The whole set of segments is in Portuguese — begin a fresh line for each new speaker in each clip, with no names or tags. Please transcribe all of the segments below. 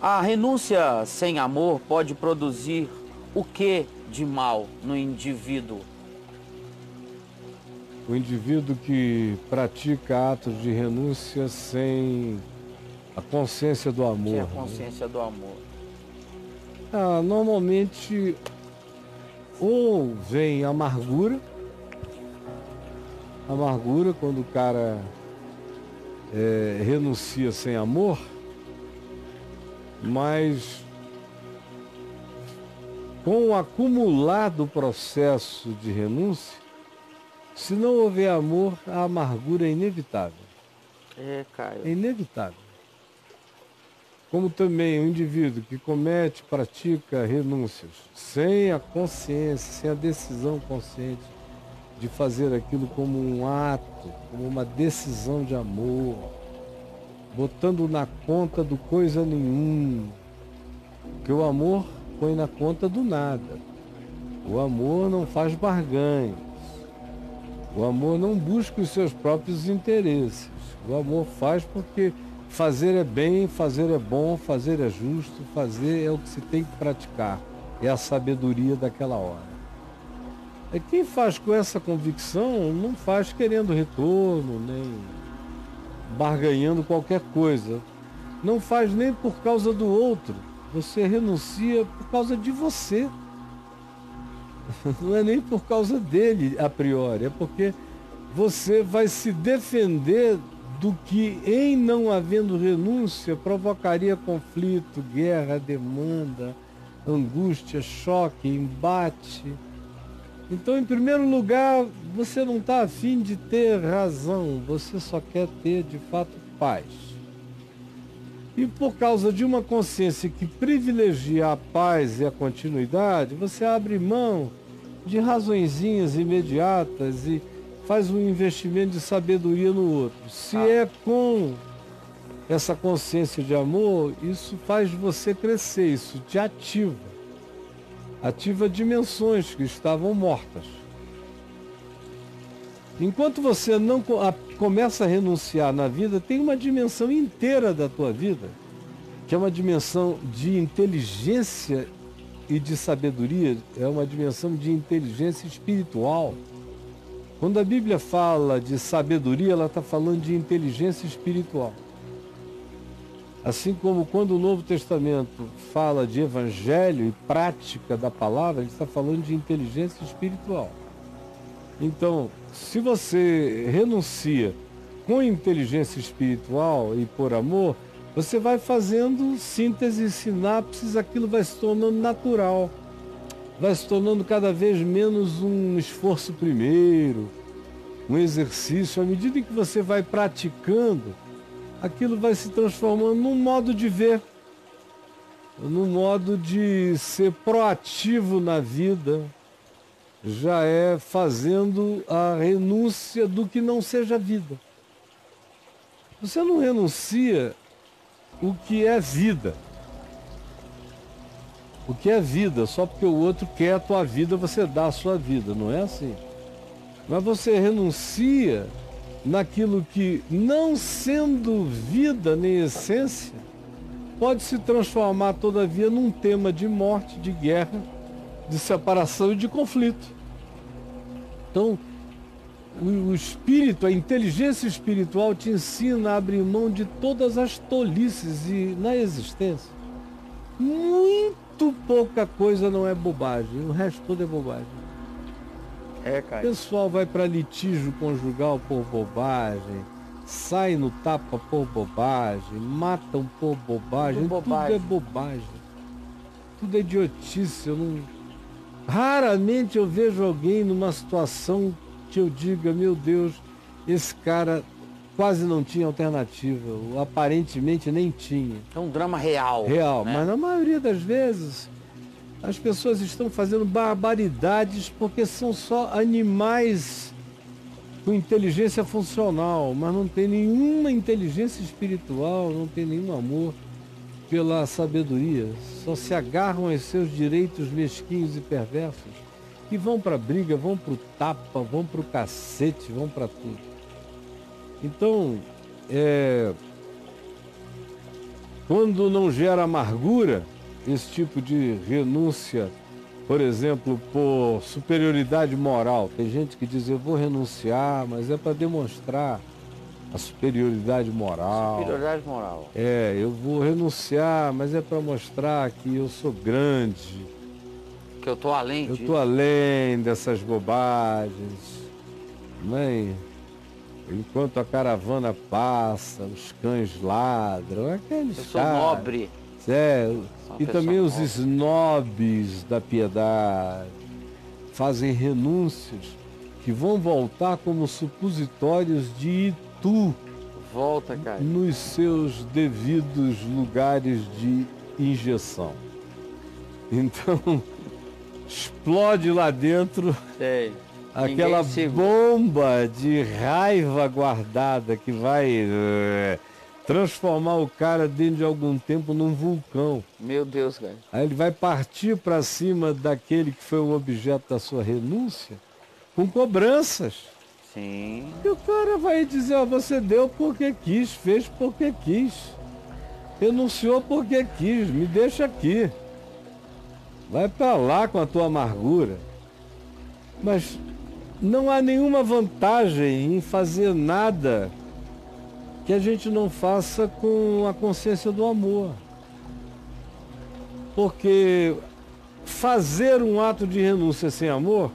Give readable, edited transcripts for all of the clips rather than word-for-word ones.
A renúncia sem amor pode produzir o que de mal no indivíduo?
O indivíduo que pratica atos de renúncia sem a consciência do amor.
Sem a consciência do amor.
Normalmente, ou vem amargura quando o cara renuncia sem amor, mas com o acumular do processo de renúncia, se não houver amor, a amargura é inevitável.
Caio.
É inevitável. Como também o indivíduo que pratica renúncias sem a consciência, sem a decisão consciente de fazer aquilo como um ato, como uma decisão de amor, botando na conta do coisa nenhuma, porque o amor põe na conta do nada. O amor não faz barganhas. O amor não busca os seus próprios interesses. O amor faz porque fazer é bem, fazer é bom, fazer é justo, fazer é o que se tem que praticar. É a sabedoria daquela hora. E quem faz com essa convicção não faz querendo retorno, nem barganhando qualquer coisa. Não faz nem por causa do outro. Você renuncia por causa de você. Não é nem por causa dele a priori, é porque você vai se defender do que, em não havendo renúncia, provocaria conflito, guerra, demanda, angústia, choque, embate. Então, em primeiro lugar, você não está afim de ter razão, você só quer ter, de fato, paz. E por causa de uma consciência que privilegia a paz e a continuidade, você abre mão de razõezinhas imediatas e faz um investimento de sabedoria no outro. Se é com essa consciência de amor, isso faz você crescer, isso te ativa. Ativa dimensões que estavam mortas. Enquanto você não começa a renunciar na vida, tem uma dimensão inteira da tua vida, que é uma dimensão de inteligência e de sabedoria, é uma dimensão de inteligência espiritual. Quando a Bíblia fala de sabedoria, ela está falando de inteligência espiritual. Assim como quando o Novo Testamento fala de evangelho e prática da palavra, ele está falando de inteligência espiritual. Então, se você renuncia com inteligência espiritual e por amor, você vai fazendo síntese, sinapses, aquilo vai se tornando natural. Vai se tornando cada vez menos um esforço primeiro, um exercício. À medida em que você vai praticando, aquilo vai se transformando num modo de ver, num modo de ser proativo na vida. Já é fazendo a renúncia do que não seja vida. Você não renuncia o que é vida. O que é vida, só porque o outro quer a tua vida, você dá a sua vida, não é assim. Mas você renuncia naquilo que, não sendo vida nem essência, pode se transformar todavia num tema de morte, de guerra, de separação e de conflito. Então, o espírito, a inteligência espiritual te ensina a abrir mão de todas as tolices e na existência. Muito pouca coisa não é bobagem, o resto tudo é bobagem.
Caio.
O pessoal vai para litígio conjugal por bobagem, sai no tapa por bobagem, matam por bobagem, tudo é bobagem. Tudo é idiotice. Raramente eu vejo alguém numa situação que eu diga, meu Deus, esse cara quase não tinha alternativa, ou aparentemente nem tinha.
É um drama real.
Real,
né?
Mas na maioria das vezes as pessoas estão fazendo barbaridades porque são só animais com inteligência funcional, mas não tem nenhuma inteligência espiritual, não tem nenhum amor pela sabedoria, só se agarram aos seus direitos mesquinhos e perversos e vão para briga, vão para o tapa, vão para o cacete, vão para tudo. Então, Quando não gera amargura, esse tipo de renúncia, por exemplo, por superioridade moral. Tem gente que diz, eu vou renunciar, mas é para demonstrar a superioridade moral.
Superioridade moral.
Eu vou renunciar, mas é para mostrar que eu sou grande.
Que eu tô além
Eu
disso.
estou além dessas bobagens. Né? Enquanto a caravana passa, os cães ladram, aqueles
Eu sou
caras.
nobre. Sou uma
E
pessoa
também os
nobre.
snobs da piedade fazem renúncias que vão voltar como supositórios de Itu
Volta, cara.
nos seus devidos lugares de injeção. Então, explode lá dentro
Sei.
aquela
Ninguém segura.
bomba de raiva guardada que vai transformar o cara dentro de algum tempo num vulcão.
Meu Deus, cara.
Aí ele vai partir para cima daquele que foi o objeto da sua renúncia com cobranças.
Sim.
E o cara vai dizer, ó, você deu porque quis, fez porque quis, renunciou porque quis, me deixa aqui. Vai para lá com a tua amargura. Mas não há nenhuma vantagem em fazer nada que a gente não faça com a consciência do amor. Porque fazer um ato de renúncia sem amor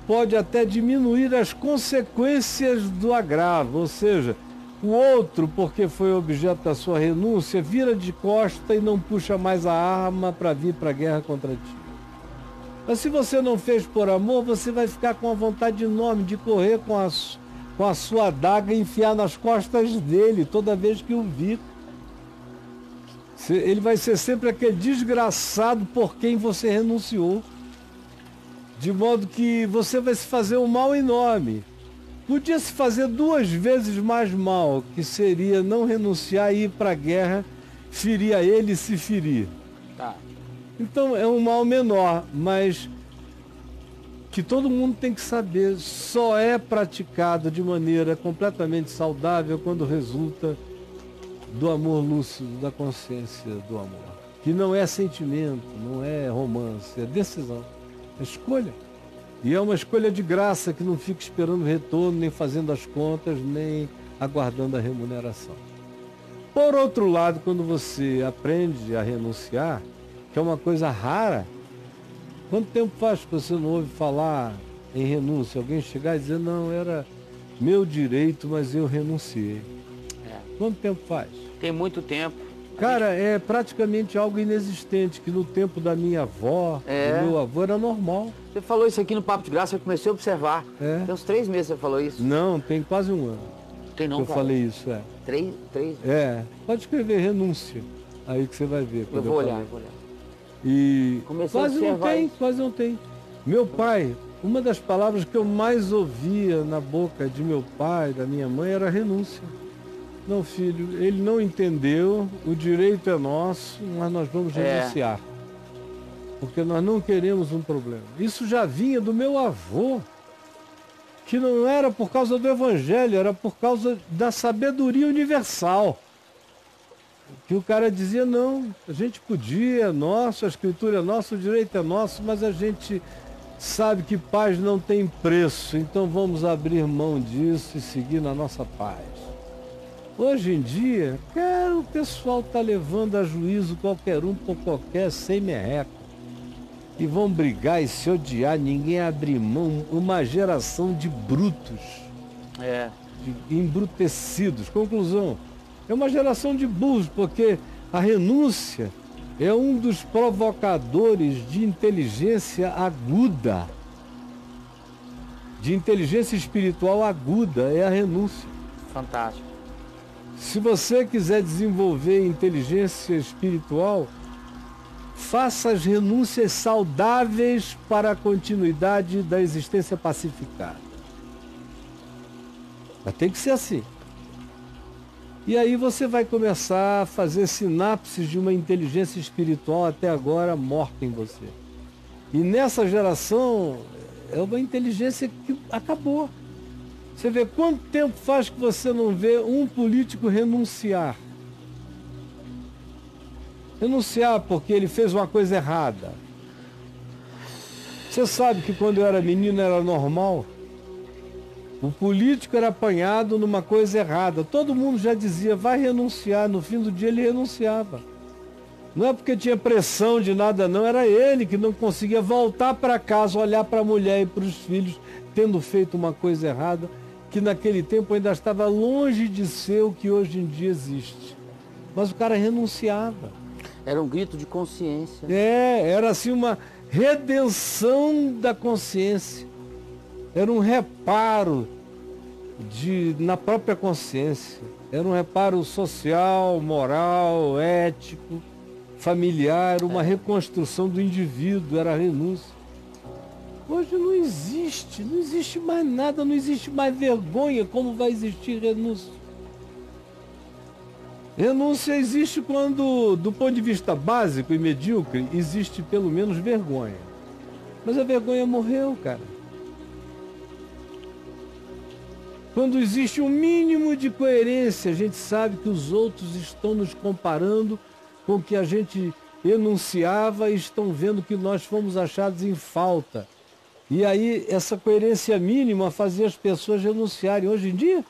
pode até diminuir as consequências do agravo, ou seja, o outro, porque foi objeto da sua renúncia, vira de costa e não puxa mais a arma para vir para a guerra contra ti. Mas se você não fez por amor, você vai ficar com a vontade enorme de correr com a sua adaga e enfiar nas costas dele toda vez que o vir. Ele vai ser sempre aquele desgraçado por quem você renunciou. De modo que você vai se fazer um mal enorme. Podia se fazer 2 vezes mais mal, que seria não renunciar e ir para a guerra, ferir a ele e se ferir.
Tá.
Então é um mal menor, mas que todo mundo tem que saber, só é praticado de maneira completamente saudável quando resulta do amor lúcido, da consciência do amor. Que não é sentimento, não é romance, é decisão, é escolha. E é uma escolha de graça que não fica esperando retorno, nem fazendo as contas, nem aguardando a remuneração. Por outro lado, quando você aprende a renunciar, que é uma coisa rara, quanto tempo faz que você não ouve falar em renúncia? Alguém chegar e dizer, não, era meu direito, mas eu renunciei. Quanto tempo faz?
Tem muito tempo.
Cara, é praticamente algo inexistente, que no tempo da minha avó, do meu avô, era normal.
Você falou isso aqui no Papo de Graça, eu comecei a observar. Tem uns 3 meses que você falou isso.
Não, tem quase um ano
Tem não,
que eu
cara.
falei isso,
3?
Pode escrever renúncia, aí que você vai ver.
Eu vou olhar, eu vou olhar.
E
Comecei a
quase não
observar
tem,
isso.
quase não tem. Meu pai, uma das palavras que eu mais ouvia na boca de meu pai, da minha mãe, era renúncia. Não, filho, ele não entendeu, o direito é nosso, mas nós vamos renunciar. Porque nós não queremos um problema. Isso já vinha do meu avô, que não era por causa do evangelho, era por causa da sabedoria universal. Que o cara dizia, não, a gente podia, é nosso, a escritura é nossa, o direito é nosso, mas a gente sabe que paz não tem preço, então vamos abrir mão disso e seguir na nossa paz. Hoje em dia, cara, o pessoal está levando a juízo qualquer um por qualquer, sem merreca. E vão brigar e se odiar, ninguém abre mão, uma geração de brutos, de embrutecidos. Conclusão, é uma geração de burros, porque a renúncia é um dos provocadores de inteligência aguda, de inteligência espiritual aguda, é a renúncia.
Fantástico.
Se você quiser desenvolver inteligência espiritual, faça as renúncias saudáveis para a continuidade da existência pacificada. Mas tem que ser assim. E aí você vai começar a fazer sinapses de uma inteligência espiritual até agora morta em você. E nessa geração é uma inteligência que acabou. Você vê quanto tempo faz que você não vê um político renunciar. Renunciar porque ele fez uma coisa errada. Você sabe que quando eu era menino era normal? O político era apanhado numa coisa errada. Todo mundo já dizia, vai renunciar. No fim do dia ele renunciava. Não é porque tinha pressão de nada não, era ele que não conseguia voltar para casa, olhar para a mulher e para os filhos, tendo feito uma coisa errada, que naquele tempo ainda estava longe de ser o que hoje em dia existe. Mas o cara renunciava.
Era um grito de consciência.
Era assim uma redenção da consciência. Era um reparo na própria consciência. Era um reparo social, moral, ético, familiar, uma reconstrução do indivíduo, era a renúncia. Hoje não existe mais nada, não existe mais vergonha, como vai existir renúncia? Renúncia existe quando, do ponto de vista básico e medíocre, existe pelo menos vergonha. Mas a vergonha morreu, cara. Quando existe um mínimo de coerência, a gente sabe que os outros estão nos comparando com o que a gente enunciava e estão vendo que nós fomos achados em falta. E aí, essa coerência mínima fazia as pessoas renunciarem. Hoje em dia,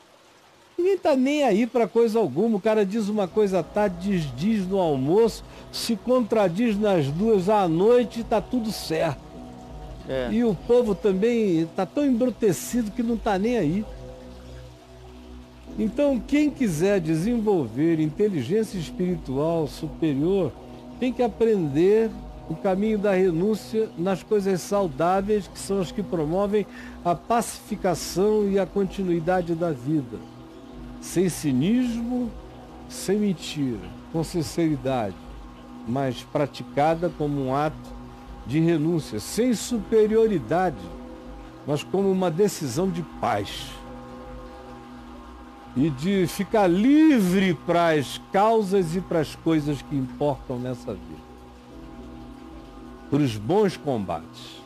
ninguém está nem aí para coisa alguma. O cara diz uma coisa à tarde, desdiz no almoço, se contradiz nas duas à noite e está tudo certo. E o povo também está tão embrutecido que não está nem aí. Então, quem quiser desenvolver inteligência espiritual superior, tem que aprender o caminho da renúncia nas coisas saudáveis, que são as que promovem a pacificação e a continuidade da vida. Sem cinismo, sem mentira, com sinceridade, mas praticada como um ato de renúncia, sem superioridade, mas como uma decisão de paz. E de ficar livre para as causas e para as coisas que importam nessa vida. Para os bons combates.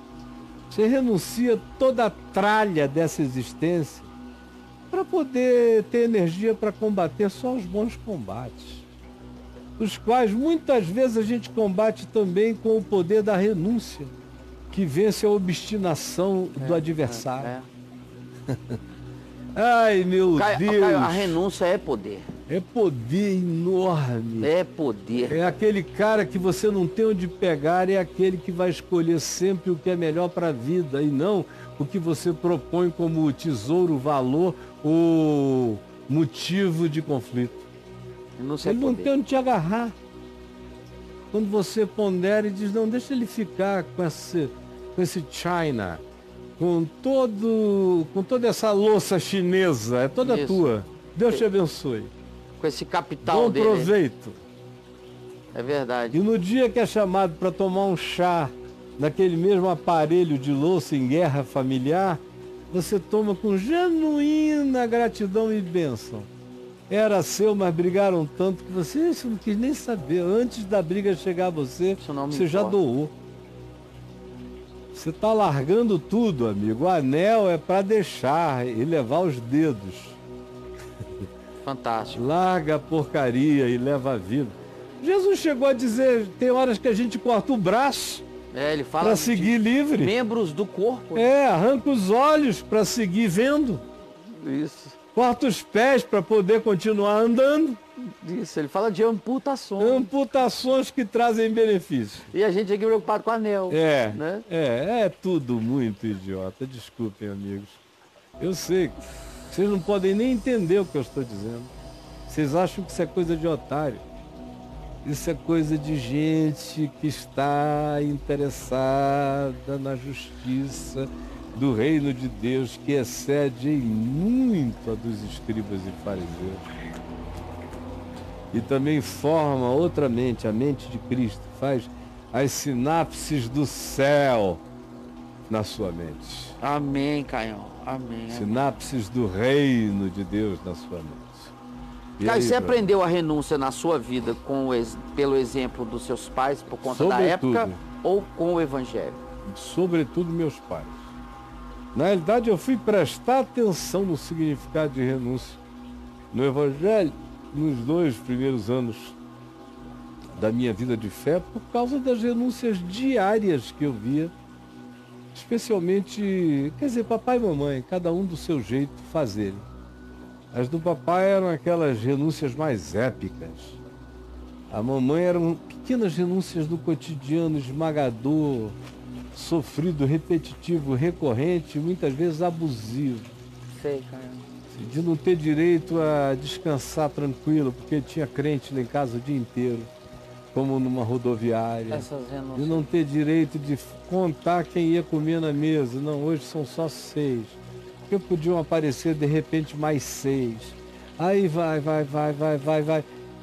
Você renuncia toda a tralha dessa existência para poder ter energia para combater só os bons combates. Os quais muitas vezes a gente combate também com o poder da renúncia, que vence a obstinação do adversário. Ai, meu Deus!
A renúncia é poder.
É poder enorme.
É poder.
É aquele cara que você não tem onde pegar, é aquele que vai escolher sempre o que é melhor para a vida e não o que você propõe como tesouro, valor ou motivo de conflito. Ele não tem onde te agarrar. Quando você pondera e diz, não, deixa ele ficar com esse China. Com toda essa louça chinesa, é toda tua. Deus te abençoe.
Com esse capital dele.
Bom proveito.
É verdade.
E no dia que é chamado para tomar um chá naquele mesmo aparelho de louça em guerra familiar, você toma com genuína gratidão e bênção. Era seu, mas brigaram tanto que você não quis nem saber. Antes da briga chegar a você, você já doou. Você está largando tudo, amigo. O anel é para deixar e levar os dedos.
Fantástico.
Larga a porcaria e leva a vida. Jesus chegou a dizer, tem horas que a gente corta o braço
ele fala
para seguir livre.
Membros do corpo.
Arranca os olhos para seguir vendo.
Isso.
Corta os pés para poder continuar andando.
Isso, ele fala de amputações.
Amputações que trazem benefício.
E a gente aqui preocupado com anel. Né?
É tudo muito idiota. Desculpem, amigos. Eu sei. Vocês não podem nem entender o que eu estou dizendo. Vocês acham que isso é coisa de otário. Isso é coisa de gente que está interessada na justiça do reino de Deus, que excede em muito a dos escribas e fariseus. E também forma outra mente, a mente de Cristo, faz as sinapses do céu na sua mente.
Amém, Caião. Amém.
Sinapses do reino de Deus na sua mente.
Caio, você aprendeu a renúncia na sua vida pelo exemplo dos seus pais, por conta da época, ou com o Evangelho?
Sobretudo meus pais. Na realidade, eu fui prestar atenção no significado de renúncia no Evangelho nos 2 primeiros anos da minha vida de fé por causa das renúncias diárias que eu via, especialmente, quer dizer, papai e mamãe, cada um do seu jeito fazerem. As do papai eram aquelas renúncias mais épicas. A mamãe eram pequenas renúncias do cotidiano esmagador, sofrido, repetitivo, recorrente, muitas vezes abusivo.
Sei, cara.
De não ter direito a descansar tranquilo, porque tinha crente lá em casa o dia inteiro, como numa rodoviária.
Essas renúncias.
De não ter direito de contar quem ia comer na mesa. Não, hoje são só 6. Porque podiam aparecer de repente mais 6. Aí vai.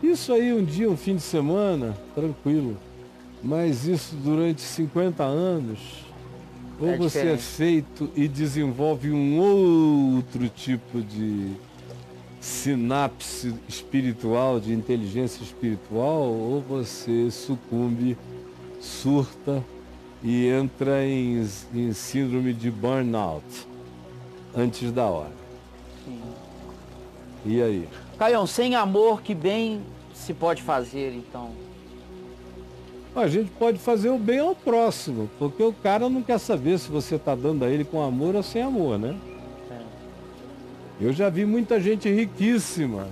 Isso aí um dia, um fim de semana, tranquilo. Mas isso durante 50 anos, ou você é feito e desenvolve um outro tipo de sinapse espiritual, de inteligência espiritual, ou você sucumbe, surta e entra em síndrome de burnout antes da hora.
Sim.
E aí?
Caião, sem amor, que bem se pode fazer, então?
A gente pode fazer o bem ao próximo, porque o cara não quer saber se você está dando a ele com amor ou sem amor, né? Eu já vi muita gente riquíssima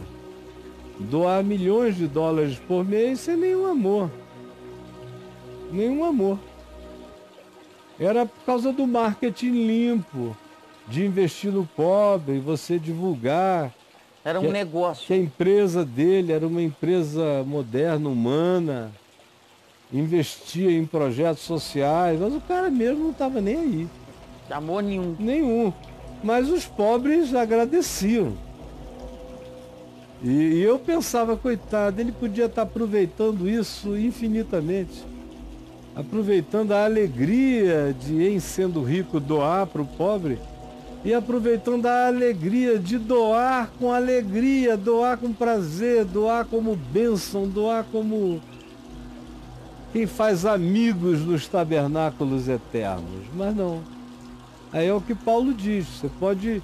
doar milhões de dólares por mês sem nenhum amor. Nenhum amor. Era por causa do marketing limpo, de investir no pobre, você divulgar.
Era um negócio.
Que a empresa dele era uma empresa moderna, humana, investia em projetos sociais, mas o cara mesmo não estava nem aí.
De amor nenhum.
Nenhum. Mas os pobres agradeciam. E eu pensava, coitado, ele podia estar aproveitando isso infinitamente. Aproveitando a alegria de, em sendo rico, doar para o pobre. E aproveitando a alegria de doar com alegria, doar com prazer, doar como bênção, doar como quem faz amigos nos tabernáculos eternos. Mas não. Aí é o que Paulo diz, você pode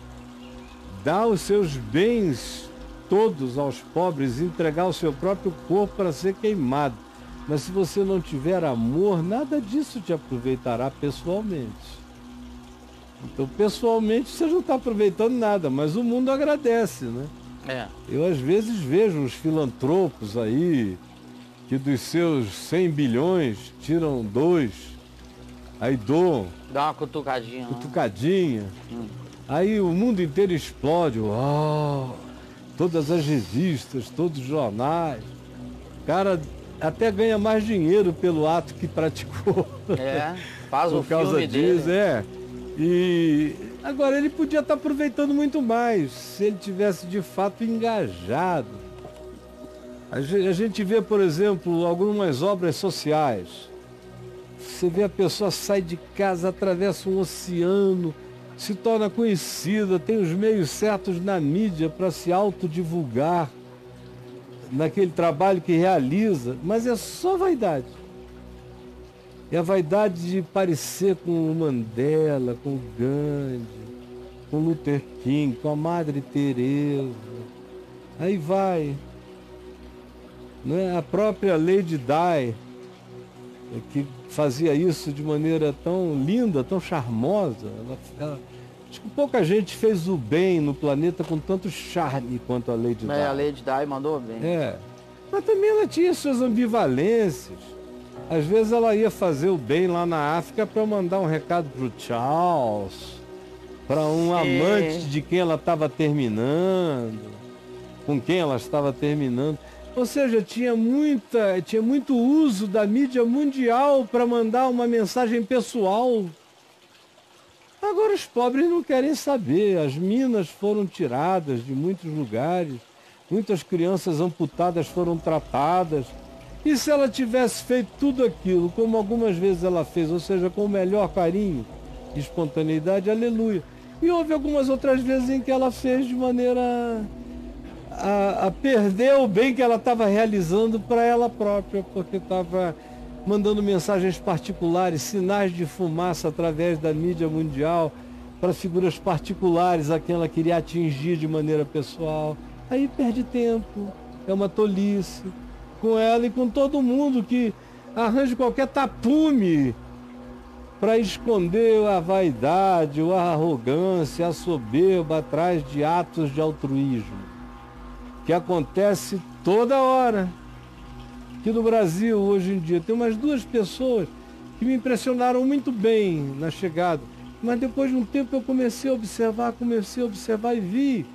dar os seus bens todos aos pobres, entregar o seu próprio corpo para ser queimado. Mas se você não tiver amor, nada disso te aproveitará pessoalmente. Então, pessoalmente, você não está aproveitando nada, mas o mundo agradece, né? Eu, às vezes, vejo os filantropos aí, que dos seus 100 bilhões tiram 2, aí doam.
Dá uma cutucadinha.
Cutucadinha. Aí o mundo inteiro explode. Uau! Todas as revistas, todos os jornais. O cara até ganha mais dinheiro pelo ato que praticou.
Faz o filme
disso,
dele.
E agora ele podia estar aproveitando muito mais se ele tivesse de fato engajado. A gente vê, por exemplo, algumas obras sociais. Você vê a pessoa sai de casa, atravessa um oceano, se torna conhecida, tem os meios certos na mídia para se autodivulgar naquele trabalho que realiza, mas é só vaidade. É a vaidade de parecer com o Mandela, com o Gandhi, com o Luther King, com a Madre Teresa. Aí vai. Né? A própria Lady Di, que fazia isso de maneira tão linda, tão charmosa. Acho que pouca gente fez o bem no planeta com tanto charme quanto a Lady Di.
A Lady Di mandou bem.
Mas também ela tinha suas ambivalências. Às vezes ela ia fazer o bem lá na África para mandar um recado para o Charles, para um amante de quem ela estava terminando, com quem ela estava terminando. Ou seja, tinha muito uso da mídia mundial para mandar uma mensagem pessoal. Agora os pobres não querem saber. As minas foram tiradas de muitos lugares, muitas crianças amputadas foram tratadas. E se ela tivesse feito tudo aquilo, como algumas vezes ela fez, ou seja, com o melhor carinho e espontaneidade, aleluia. E houve algumas outras vezes em que ela fez de maneira a perder o bem que ela estava realizando para ela própria, porque estava mandando mensagens particulares, sinais de fumaça através da mídia mundial para figuras particulares a quem ela queria atingir de maneira pessoal. Aí perde tempo, é uma tolice. com ela e com todo mundo que arranje qualquer tapume para esconder a vaidade, a arrogância, a soberba atrás de atos de altruísmo, que acontece toda hora. Aqui no Brasil, hoje em dia, tem umas 2 pessoas que me impressionaram muito bem na chegada, mas depois de um tempo eu comecei a observar e vi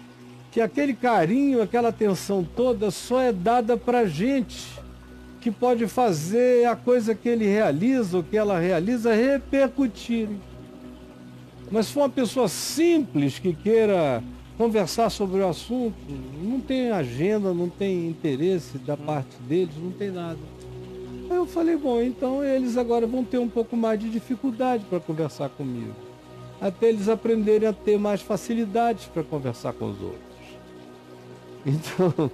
que aquele carinho, aquela atenção toda só é dada para gente que pode fazer a coisa que ele realiza, ou que ela realiza, repercutir. Mas se for uma pessoa simples que queira conversar sobre o assunto, não tem agenda, não tem interesse da parte deles, não tem nada. Aí eu falei, bom, então eles agora vão ter um pouco mais de dificuldade para conversar comigo, até eles aprenderem a ter mais facilidades para conversar com os outros. Então,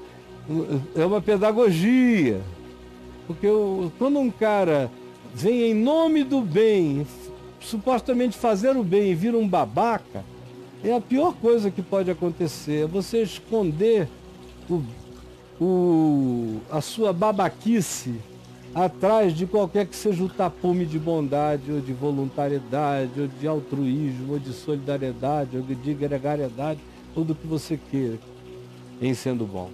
é uma pedagogia. Porque quando um cara vem em nome do bem, supostamente fazer o bem e vira um babaca, é a pior coisa que pode acontecer. É você esconder a sua babaquice atrás de qualquer que seja o tapume de bondade, ou de voluntariedade, ou de altruísmo, ou de solidariedade, ou de gregariedade, ou do que você queira, em sendo bom.